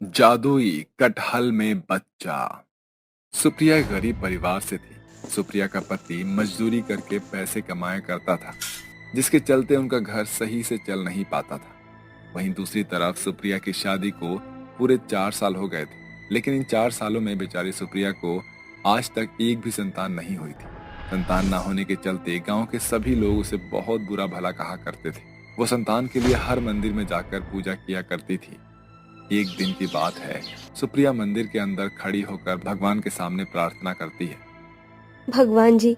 जादुई कटहल में बच्चा। सुप्रिया एक गरीब परिवार से थी। सुप्रिया का पति मजदूरी करके पैसे कमाया करता था, जिसके चलते उनका घर सही से चल नहीं पाता था। वहीं दूसरी तरफ सुप्रिया की शादी को पूरे 4 साल हो गए थे, लेकिन इन 4 सालों में बेचारी सुप्रिया को आज तक एक भी संतान नहीं हुई थी। संतान ना होने के चलते गांव के सभी लोग उसे बहुत बुरा भला कहा करते थे। वो संतान के लिए हर मंदिर में जाकर पूजा किया करती थी। एक दिन की बात है, सुप्रिया मंदिर के अंदर खड़ी होकर भगवान के सामने प्रार्थना करती है। भगवान जी,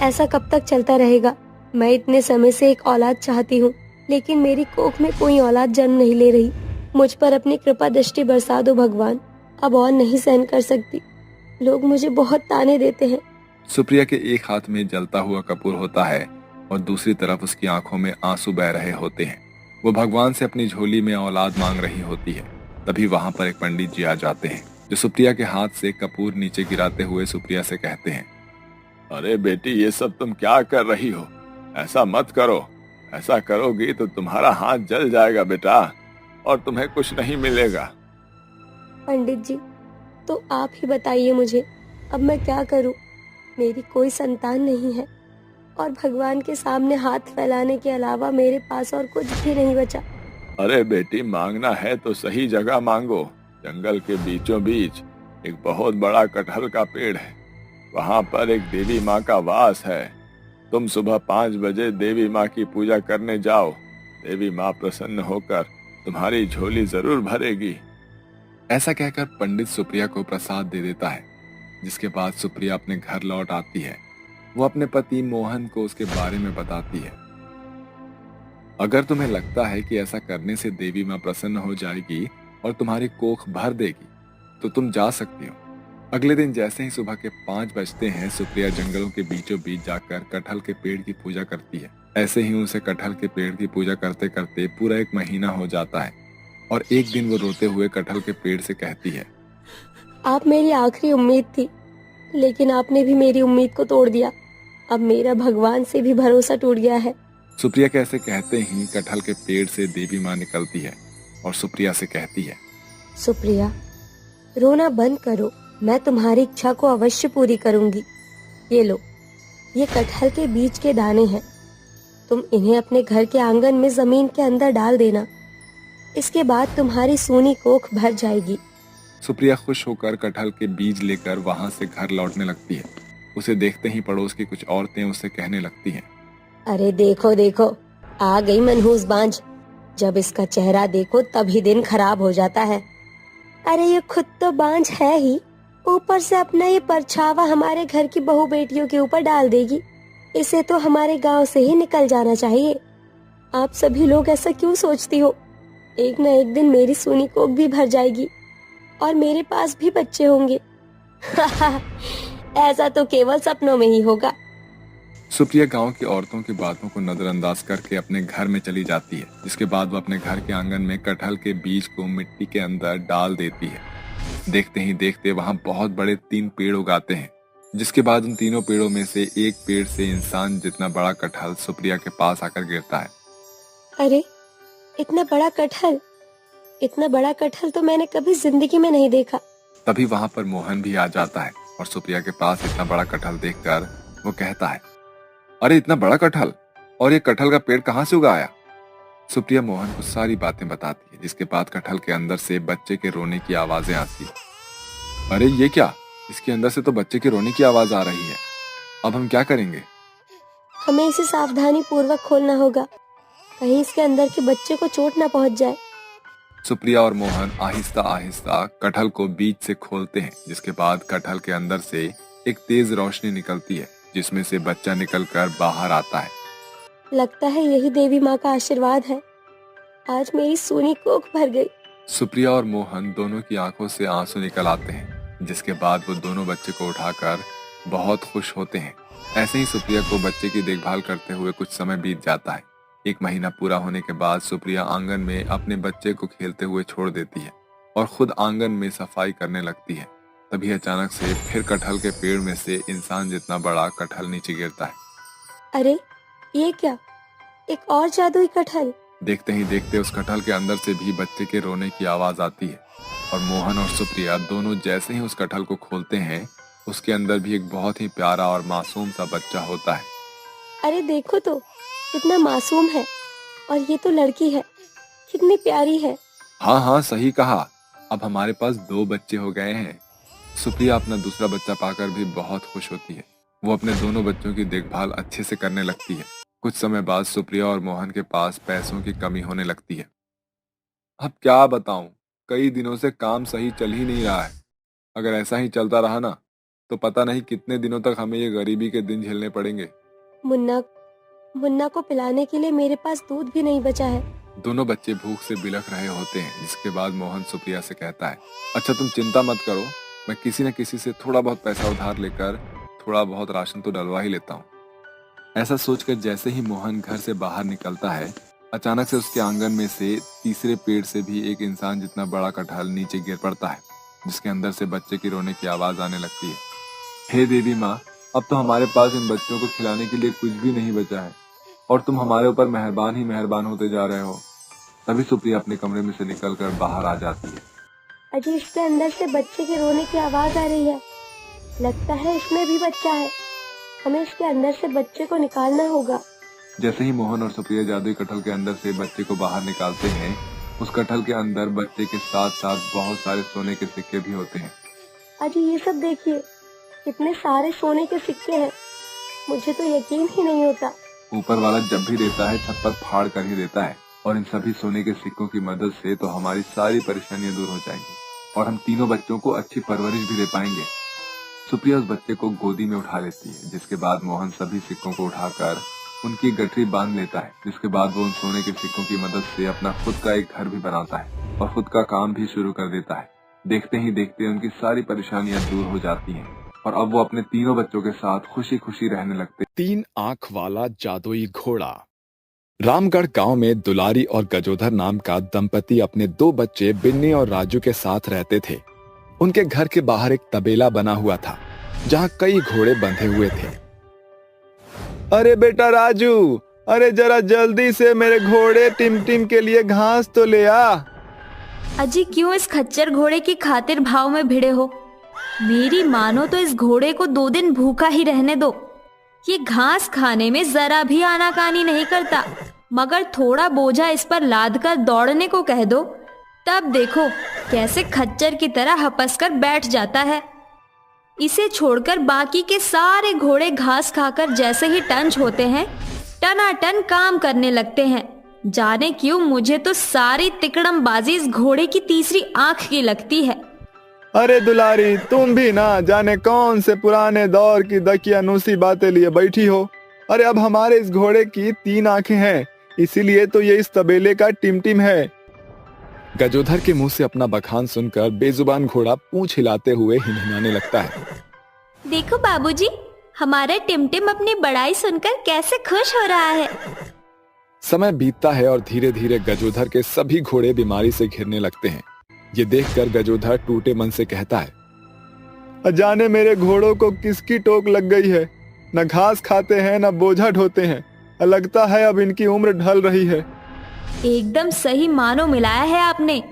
ऐसा कब तक चलता रहेगा? मैं इतने समय से एक औलाद चाहती हूँ, लेकिन मेरी कोख में कोई औलाद जन्म नहीं ले रही। मुझ पर अपनी कृपा दृष्टि बरसा दो भगवान। अब और नहीं सहन कर सकती। लोग मुझे बहुत ताने देते हैं। सुप्रिया के एक हाथ में जलता हुआ कपूर होता है और दूसरी तरफ उसकी आंखों में आंसू बह रहे होते हैं। वो भगवान से अपनी झोली में औलाद मांग रही होती है। तभी वहां पर एक पंडित जी आ जाते हैं, जो सुप्रिया के हाथ से कपूर नीचे गिराते हुए सुप्रिया से कहते हैं, अरे बेटी, ये सब तुम क्या कर रही हो? ऐसा मत करो। ऐसा करोगी तो तुम्हारा हाथ जल जाएगा बेटा, और तुम्हें कुछ नहीं मिलेगा। पंडित जी, तो आप ही बताइए मुझे, अब मैं क्या करूँ? मेरी कोई संतान नहीं है और भगवान के सामने हाथ फैलाने के अलावा मेरे पास और कुछ भी नहीं बचा। अरे बेटी, मांगना है तो सही जगह मांगो। जंगल के बीचों बीच एक बहुत बड़ा कटहल का पेड़ है। वहां पर एक देवी माँ का वास है। तुम सुबह 5 बजे देवी माँ की पूजा करने जाओ। देवी माँ प्रसन्न होकर तुम्हारी झोली जरूर भरेगी। ऐसा कहकर पंडित सुप्रिया को प्रसाद दे देता है, जिसके बाद सुप्रिया अपने घर लौट आती है। वो अपने पति मोहन को उसके बारे में बताती है। अगर तुम्हें लगता है कि ऐसा करने से देवी माँ प्रसन्न हो जाएगी और तुम्हारी कोख भर देगी, तो तुम जा सकती हो। अगले दिन जैसे ही सुबह के 5 बजते हैं, सुप्रिया जंगलों के बीचों बीच जाकर कटहल के पेड़ की पूजा करती है। ऐसे ही उसे कटहल के पेड़ की पूजा करते करते पूरा 1 महीना हो जाता है और एक दिन वो रोते हुए कटहल के पेड़ से कहती है, आप मेरी आखिरी उम्मीद थी, लेकिन आपने भी मेरी उम्मीद को तोड़ दिया। अब मेरा भगवान से भी भरोसा टूट गया है। सुप्रिया के ऐसे कहते ही कटहल के पेड़ से देवी माँ निकलती है और सुप्रिया से कहती है, सुप्रिया, रोना बंद करो। मैं तुम्हारी इच्छा को अवश्य पूरी करूंगी। ये लो, ये कटहल के बीज के दाने हैं। तुम इन्हें अपने घर के आंगन में जमीन के अंदर डाल देना। इसके बाद तुम्हारी सूनी कोख भर जाएगी। सुप्रिया खुश होकर कटहल के बीज लेकर वहां से घर लौटने लगती है। उसे देखते ही पड़ोस की कुछ औरतें उससे कहने लगती हैं, अरे देखो देखो, आ गई मनहूस बांझ। जब इसका चेहरा देखो तभी दिन खराब हो जाता है। अरे ये खुद तो बांझ है ही, ऊपर से अपना ये परछावा हमारे घर की बहू बेटियों के ऊपर डाल देगी। इसे तो हमारे गांव से ही निकल जाना चाहिए। आप सभी लोग ऐसा क्यों सोचती हो? एक न एक दिन मेरी सूनी कोख भी भर जाएगी और मेरे पास भी बच्चे होंगे। ऐसा तो केवल सपनों में ही होगा। सुप्रिया गांव की औरतों की बातों को नजरअंदाज करके अपने घर में चली जाती है, जिसके बाद वो अपने घर के आंगन में कटहल के बीज को मिट्टी के अंदर डाल देती है। देखते ही देखते वहां बहुत बड़े 3 पेड़ उगाते हैं, जिसके बाद उन तीनों पेड़ों में से एक पेड़ से इंसान जितना बड़ा कटहल सुप्रिया के पास आकर गिरता है। अरे, इतना बड़ा कटहल! इतना बड़ा कटहल तो मैंने कभी जिंदगी में नहीं देखा। तभी वहां पर मोहन भी आ जाता है और सुप्रिया के पास इतना बड़ा कटहल देखकर वो कहता है, अरे इतना बड़ा कटहल, और ये कटहल का पेड़ कहाँ से उगा आया? सुप्रिया मोहन को सारी बातें बताती है, जिसके बाद कटहल के अंदर से बच्चे के रोने की आवाजें आती है। अरे ये क्या? इसके अंदर से तो बच्चे के रोने की आवाज आ रही है। अब हम क्या करेंगे? हमें इसे सावधानी पूर्वक खोलना होगा, कहीं इसके अंदर के बच्चे को चोट न पहुंच जाए। सुप्रिया और मोहन आहिस्ता आहिस्ता कटहल को बीज से खोलते हैं, जिसके बाद कटहल के अंदर से एक तेज रोशनी निकलती है, जिसमें से बच्चा निकलकर बाहर आता है। लगता है यही देवी माँ का आशीर्वाद है। आज मेरी सूनी कोख भर गई। सुप्रिया और मोहन दोनों की आंखों से आंसू निकल आते हैं, जिसके बाद वो दोनों बच्चे को उठाकर बहुत खुश होते हैं। ऐसे ही सुप्रिया को बच्चे की देखभाल करते हुए कुछ समय बीत जाता है। 1 महीना पूरा होने के बाद सुप्रिया आंगन में अपने बच्चे को खेलते हुए छोड़ देती है और खुद आंगन में सफाई करने लगती है। तभी अचानक से फिर कटहल के पेड़ में से इंसान जितना बड़ा कटहल नीचे गिरता है। अरे, ये क्या? एक और जादुई कटहल! देखते ही देखते उस कटहल के अंदर से भी बच्चे के रोने की आवाज आती है। और मोहन और सुप्रिया दोनों जैसे ही उस कटहल को खोलते हैं, उसके अंदर भी एक बहुत ही प्यारा और मासूम सा बच्चा होता है। अरे देखो तो, कितना मासूम है। और ये तो लड़की है, कितनी प्यारी है। हाँ हाँ, सही कहा। अब हमारे पास 2 बच्चे हो गए हैं। सुप्रिया अपना दूसरा बच्चा पाकर भी बहुत खुश होती है। वो अपने दोनों बच्चों की देखभाल अच्छे से करने लगती है। कुछ समय बाद सुप्रिया और मोहन के पास पैसों की कमी होने लगती है। अब क्या बताऊं, कई दिनों से काम सही चल ही नहीं रहा है। अगर ऐसा ही चलता रहा ना, तो पता नहीं कितने दिनों तक हमें ये गरीबी के दिन झेलने पड़ेंगे। मुन्ना मुन्ना को पिलाने के लिए मेरे पास दूध भी नहीं बचा है। दोनों बच्चे भूख से बिलख रहे होते हैं, जिसके बाद मोहन सुप्रिया से कहता है, अच्छा तुम चिंता मत करो, मैं किसी न किसी से थोड़ा बहुत पैसा उधार लेकर थोड़ा बहुत राशन तो डलवा ही लेता हूँ। ऐसा सोचकर जैसे ही मोहन घर से बाहर निकलता है, अचानक से उसके आंगन में से तीसरे पेड़ से भी एक इंसान जितना बड़ा कटहल नीचे गिर पड़ता है, जिसके अंदर से बच्चे की रोने की आवाज आने लगती है। हे देवी माँ, अब तो हमारे पास इन बच्चों को खिलाने के लिए कुछ भी नहीं बचा है और तुम हमारे ऊपर मेहरबान ही मेहरबान होते जा रहे हो। तभी सुप्रिया अपने कमरे में से निकलकर बाहर आ जाती है। अजी, इसके अंदर से बच्चे के रोने की आवाज आ रही है। लगता है इसमें भी बच्चा है। हमें इसके अंदर से बच्चे को निकालना होगा। जैसे ही मोहन और सुप्रिया जादुई कटहल के अंदर से बच्चे को बाहर निकालते हैं, उस कटहल के अंदर बच्चे के साथ साथ बहुत सारे सोने के सिक्के भी होते हैं। अजी, ये सब देखिए, कितने सारे सोने के सिक्के हैं। मुझे तो यकीन ही नहीं होता। ऊपर वाला जब भी देता है, छप्पर फाड़ कर ही देता है। और इन सभी सोने के सिक्कों की मदद से तो हमारी सारी परेशानियां दूर हो जाएंगी और हम तीनों बच्चों को अच्छी परवरिश भी दे पाएंगे। सुप्रिया उस बच्चे को गोदी में उठा लेती है, जिसके बाद मोहन सभी सिक्कों को उठाकर उनकी गठरी बांध लेता है। जिसके बाद वो उन सोने के सिक्कों की मदद से अपना खुद का एक घर भी बनाता है और खुद का काम भी शुरू कर देता है। देखते ही देखते उनकी सारी परेशानियां दूर हो जाती हैं और अब वो अपने तीनों बच्चों के साथ खुशी खुशी रहने लगते। 3 आंख वाला जादुई घोड़ा। रामगढ़ गांव में दुलारी और गजोधर नाम का दंपति अपने 2 बच्चे बिन्नी और राजू के साथ रहते थे। उनके घर के बाहर एक तबेला बना हुआ था, जहां कई घोड़े बंधे हुए थे। अरे बेटा राजू, अरे जरा जल्दी से मेरे घोड़े टिम के लिए घास तो ले आ। अजी, क्यों इस खच्चर घोड़े की खातिर भाव में भिड़े हो? मेरी मानो तो इस घोड़े को 2 दिन भूखा ही रहने दो। ये घास खाने में जरा भी आनाकानी नहीं करता, मगर थोड़ा बोझा इस पर लाद कर दौड़ने को कह दो, तब देखो कैसे खच्चर की तरह हपस कर बैठ जाता है। इसे छोड़कर बाकी के सारे घोड़े घास खाकर जैसे ही टंच होते हैं, टनाटन काम करने लगते हैं। जाने क्यों मुझे तो सारी तिकड़मबाजी इस घोड़े की तीसरी आंख की लगती है। अरे दुलारी, तुम भी ना जाने कौन से पुराने दौर की दकियानूसी बातें लिए बैठी हो। अरे अब हमारे इस घोड़े की 3 आंखें हैं, इसीलिए तो ये इस तबेले का टिम है। गजोधर के मुंह से अपना बखान सुनकर बेजुबान घोड़ा पूंछ हिलाते हुए हिनहिनाने लगता है। देखो बाबूजी, हमारा टिमटिम अपनी बड़ाई सुनकर कैसे खुश हो रहा है। समय बीतता है और धीरे धीरे गजोधर के सभी घोड़े बीमारी से घिरने लगते हैं। ये देखकर गजोधर टूटे मन से कहता है, अजाने मेरे घोड़ों को किसकी टोक लग गई है। न घास खाते हैं, न बोझा ढोते हैं। लगता है अब इनकी उम्र ढल रही है। एकदम सही मानो मिलाया है आपने।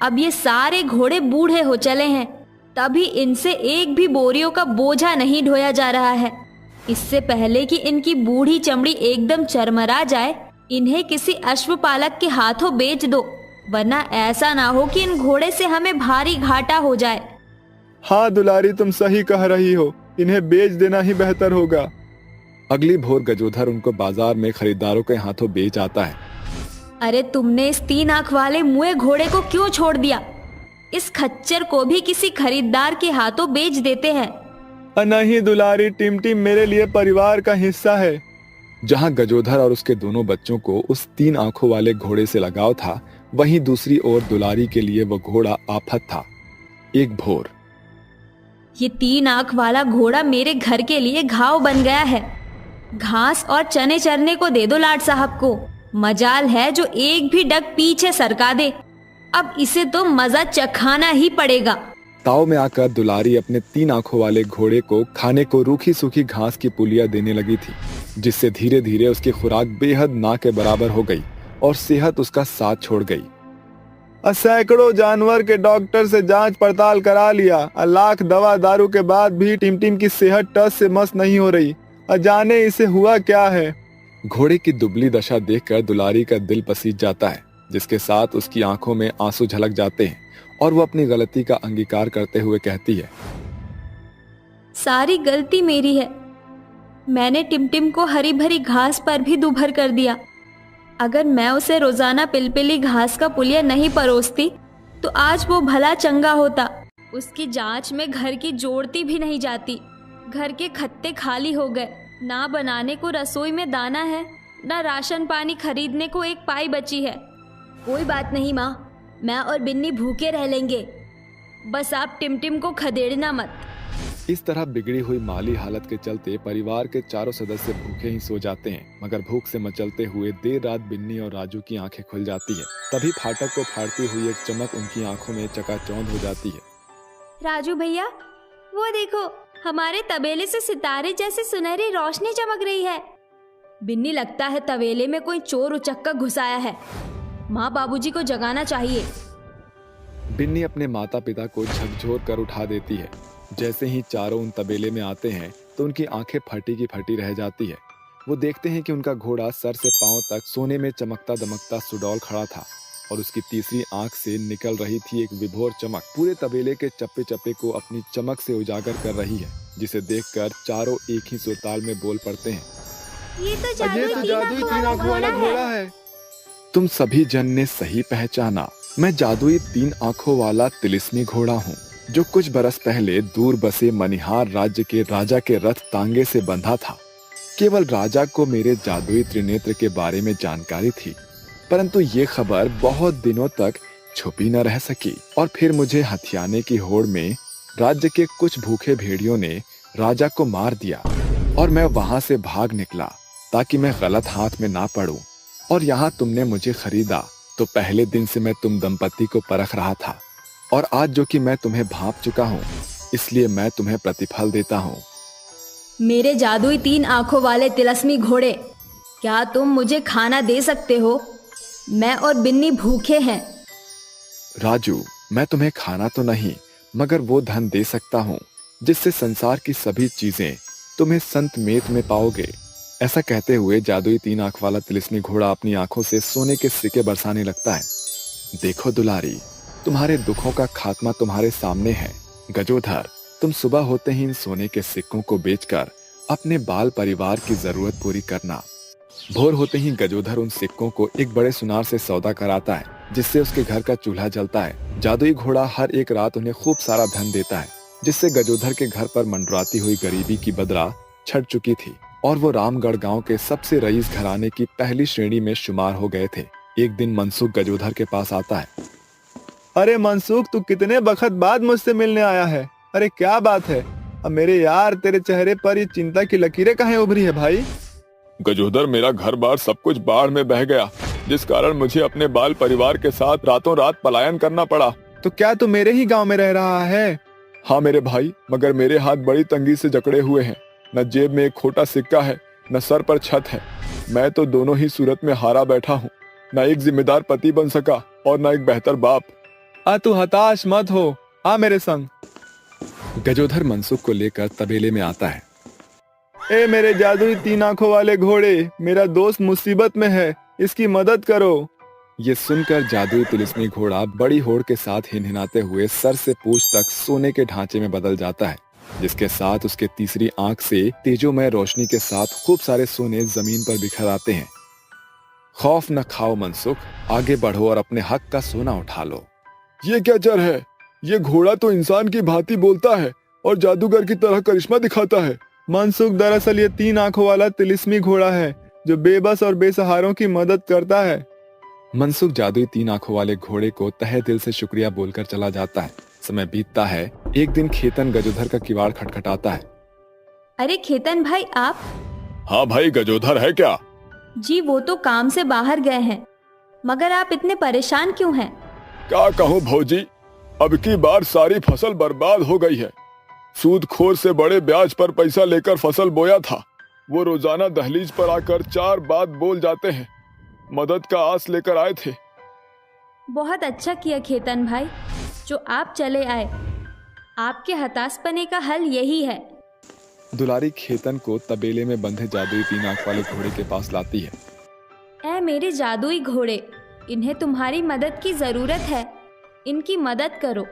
अब ये सारे घोड़े बूढ़े हो चले हैं, तभी इनसे एक भी बोरियों का बोझा नहीं ढोया जा रहा है। इससे पहले कि इनकी बूढ़ी चमड़ी एकदम चरमरा जाए, इन्हें किसी अश्वपालक के हाथों बेच दो, वरना ऐसा ना हो कि इन घोड़े से हमें भारी घाटा हो जाए। हाँ दुलारी, तुम सही कह रही हो, इन्हें बेच देना ही बेहतर होगा। अगली भोर गजोधर उनको बाजार में खरीदारों के हाथों बेच आता है। अरे तुमने इस 3 आंख वाले मुए घोड़े को क्यों छोड़ दिया? इस खच्चर को भी किसी खरीदार के हाथों बेच देते हैं। नहीं दुलारी, टिम मेरे लिए परिवार का हिस्सा है। जहां गजोधर और उसके दोनों बच्चों को उस 3 आंखों वाले घोड़े से लगाव था, वहीं दूसरी ओर दुलारी के लिए वो घोड़ा आफत था। एक भोर, ये 3 आंख वाला घोड़ा मेरे घर के लिए घाव बन गया है। घास और चने चरने को दे दो लाट साहब को। मजाल है जो एक भी डग पीछे सरका दे। अब इसे तो मजा चखाना ही पड़ेगा। ताव में आकर दुलारी अपने 3 आंखों वाले घोड़े को खाने को रूखी सूखी घास की पुलिया देने लगी थी, जिससे धीरे धीरे उसकी खुराक बेहद ना के बराबर हो गई और सेहत उसका साथ छोड़ गई। सैकड़ों जानवर के डॉक्टर से जांच पड़ताल करा लिया, लाख दवा दारू के बाद भी टिमटिम की सेहत टस से मस नहीं हो रही। जाने इसे हुआ क्या है। घोड़े की दुबली दशा देखकर दुलारी का दिल पसीज जाता है, जिसके साथ उसकी आंखों में आंसू झलक जाते हैं और वो अपनी गलती का अंगीकार करते हुए कहती है, सारी गलती मेरी है। मैंने टिमटिम को हरी भरी घास पर भी दुभर कर दिया। अगर मैं उसे रोजाना पिलपिली घास का पुलिया नहीं परोसती तो आज वो भला चंगा होता। उसकी जांच में घर की जोड़ती भी नहीं जाती। घर के खत्ते खाली हो गए। ना बनाने को रसोई में दाना है, ना राशन पानी खरीदने को एक पाई बची है। कोई बात नहीं माँ, मैं और बिन्नी भूखे रह लेंगे। बस आप टिमटिम को खदेड़ना मत। इस तरह बिगड़ी हुई माली हालत के चलते परिवार के चारों सदस्य भूखे ही सो जाते हैं, मगर भूख से मचलते हुए देर रात बिन्नी और राजू की आंखें खुल जाती है। तभी फाटक को फाड़ती हुई एक चमक उनकी आंखों में चकाचौंध हो जाती है। राजू भैया, वो देखो, हमारे तबेले से सितारे जैसी सुनहरी रोशनी चमक रही है। बिन्नी, लगता है तबेले में कोई चोर उचक्का घुस आया है। माँ बाबूजी को जगाना चाहिए। बिन्नी अपने माता पिता को झकझोर कर उठा देती है। जैसे ही चारों उन तबेले में आते हैं तो उनकी आंखें फटी की फटी रह जाती है। वो देखते हैं कि उनका घोड़ा सर से पांव तक सोने में चमकता दमकता सुडौल खड़ा था और उसकी तीसरी आंख से निकल रही थी एक विभोर चमक, पूरे तबेले के चप्पे चप्पे को अपनी चमक से उजागर कर रही है, जिसे देखकर चारों एक ही सुरताल में बोल पड़ते हैं, ये तो जादुई तीन आंखों वाला घोड़ा है। तुम सभी जन ने सही पहचाना। मैं जादुई 3 आंखों वाला तिलिस्मी घोड़ा हूँ, जो कुछ बरस पहले दूर बसे मनिहार राज्य के राजा के रथ तांगे से बंधा था। केवल राजा को मेरे जादुई त्रिनेत्र के बारे में जानकारी थी, परंतु ये खबर बहुत दिनों तक छुपी न रह सकी और फिर मुझे हथियाने की होड़ में राज्य के कुछ भूखे भेड़ियों ने राजा को मार दिया और मैं वहां से भाग निकला ताकि मैं गलत हाथ में ना पड़ूं। और यहाँ तुमने मुझे खरीदा तो पहले दिन से मैं तुम दंपति को परख रहा था और आज जो कि मैं तुम्हें भांप चुका हूँ, इसलिए मैं तुम्हें प्रतिफल देता हूँ। मेरे जादुई 3 आंखों वाले तिलस्मी घोड़े, क्या तुम मुझे खाना दे सकते हो? मैं और बिन्नी भूखे हैं। राजू, मैं तुम्हें खाना तो नहीं, मगर वो धन दे सकता हूँ जिससे संसार की सभी चीजें तुम्हें संत मेत में पाओगे। ऐसा कहते हुए जादुई 3 आंख वाला तिलिस्मी घोड़ा अपनी आंखों से सोने के सिक्के बरसाने लगता है। देखो दुलारी, तुम्हारे दुखों का खात्मा तुम्हारे सामने है। गजोधर, तुम सुबह होते ही इन सोने के सिक्कों को बेचकर अपने बाल परिवार की जरूरत पूरी करना। भोर होते ही गजोधर उन सिक्कों को एक बड़े सुनार से सौदा कराता है, जिससे उसके घर का चूल्हा जलता है। जादुई घोड़ा हर एक रात उन्हें खूब सारा धन देता है, जिससे गजोधर के घर पर मंडराती हुई गरीबी की बदरा छट चुकी थी और वो रामगढ़ गांव के सबसे रईस घराने की पहली श्रेणी में शुमार हो गए थे। एक दिन मनसुख गजोधर के पास आता है। अरे मनसुख, तू कितने वक्त बाद मुझसे मिलने आया है? अरे क्या बात है? अब मेरे यार, तेरे चेहरे पर ये चिंता की लकीरें कहाँ उभरी है भाई? गजोधर, मेरा घर बार सब कुछ बाढ़ में बह गया, जिस कारण मुझे अपने बाल परिवार के साथ रातों रात पलायन करना पड़ा। तो क्या तू मेरे ही गांव में रह रहा है? हाँ मेरे भाई, मगर मेरे हाथ बड़ी तंगी से जकड़े हुए हैं। न जेब में एक खोटा सिक्का है, न सर पर छत है। मैं तो दोनों ही सूरत में हारा बैठा हूँ। न एक जिम्मेदार पति बन सका और न एक बेहतर बाप। तू हताश मत हो, आ मेरे संग। गजोधर मनसुख को लेकर तबेले में आता है। ए मेरे जादुई 3 आंखों वाले घोड़े, मेरा दोस्त मुसीबत में है, इसकी मदद करो। ये सुनकर जादुई तिलिस्मी घोड़ा बड़ी होड़ के साथ हिनहिनाते हुए सर से पूंछ तक सोने के ढांचे में बदल जाता है, जिसके साथ उसके तीसरी आंख से तेजोमय रोशनी के साथ खूब सारे सोने जमीन पर बिखर आते हैं। खौफ न खाओ मनसुख, आगे बढ़ो और अपने हक का सोना उठा लो। ये क्या चर है? ये घोड़ा तो इंसान की भांति बोलता है और जादूगर की तरह करिश्मा दिखाता है। मनसुख, दरअसल ये 3 आंखों वाला तिलिस्मी घोड़ा है जो बेबस और बेसहारों की मदद करता है। मनसुख जादुई 3 आंखों वाले घोड़े को तहे दिल से शुक्रिया बोलकर चला जाता है। समय बीतता है। एक दिन खेतन गजोधर का किवाड़ खटखटाता है। अरे खेतन भाई, आप? हाँ भाई, गजोधर है क्या? जी, वो तो काम से बाहर गए हैं, मगर आप इतने परेशान क्यों हैं? क्या कहूँ भौजी, अब की बार सारी फसल बर्बाद हो गई है। सूदखोर से बड़े ब्याज पर पैसा लेकर फसल बोया था। वो रोजाना दहलीज पर आकर 4 बात बोल जाते हैं। मदद का आस लेकर आए थे, बहुत अच्छा किया खेतन भाई जो आप चले आए। आपके हताशपने का हल यही है। दुलारी खेतन को तबेले में बंधे जादुई 3 आंख वाले घोड़े के पास लाती है। ऐ मेरे जादुई घोड़े, इन्हें तुम्हारी मदद की जरूरत है, इनकी मदद करो।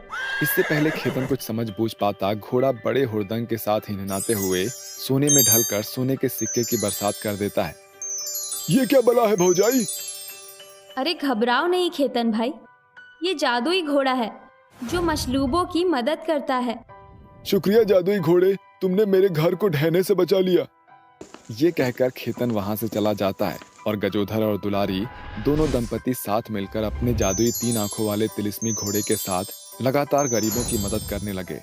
इससे पहले खेतन कुछ समझ बूझ पाता, घोड़ा बड़े हुड़दंग के साथ हिनहिनाते हुए सोने में ढलकर सोने के सिक्के की बरसात कर देता है। ये क्या बला है भौजाई? अरे घबराओ नहीं खेतन भाई, ये जादुई घोड़ा है जो मशलूबों की मदद करता है। शुक्रिया जादुई घोड़े, तुमने मेरे घर को ढहने से बचा लिया। ये कहकर खेतन वहां से चला जाता है और गजोधर और दुलारी दोनों दंपति साथ मिलकर अपने जादुई 3 आंखों वाले तिलिस्मी घोड़े के साथ लगातार गरीबों की मदद करने लगे।